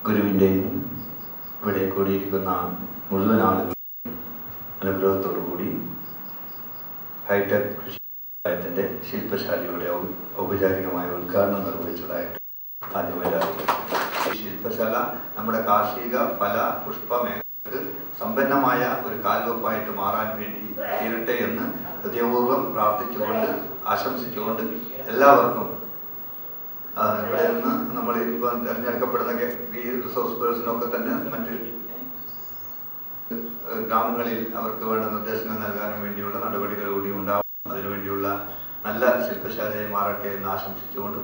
ഗുരുവിൻ്റെയും ഇവിടെ കൂടിയിരിക്കുന്ന മുഴുവൻ ആളുകളും അനുഗ്രഹത്തോടുകൂടി ഹൈടെക് കൃഷി പഞ്ചായത്തിൻ്റെ ശില്പശാലയുടെ ഔപചാരികമായ ഉദ്ഘാടനം നിർവഹിച്ചതായിട്ട് ആദ്യമായി ഈ ശില്പശാല നമ്മുടെ കാർഷിക ഫല പുഷ്പ മേഖലക്ക് സമ്പന്നമായ ഒരു കാൽവെപ്പായിട്ട് മാറാൻ വേണ്ടി തീരട്ടെ എന്ന് ഹൃദയപൂർവ്വം പ്രാർത്ഥിച്ചുകൊണ്ട് ആശംസിച്ചുകൊണ്ട് എല്ലാവർക്കും ഇവിടെ നിന്ന് നമ്മൾ ഇപ്പം തിരഞ്ഞെടുക്കപ്പെടുന്ന ഈ റിസോഴ്സ് പേഴ്സണൊക്കെ തന്നെ മറ്റ് ഗ്രാമങ്ങളിൽ അവർക്ക് വേണ്ട നിർദ്ദേശങ്ങൾ നൽകാനും വേണ്ടിയുള്ള നടപടികൾ കൂടി ഉണ്ടാവും. അതിനുവേണ്ടിയുള്ള നല്ല ശില്പശാലയായി മാറട്ടെ എന്ന് ആശംസിച്ചുകൊണ്ട്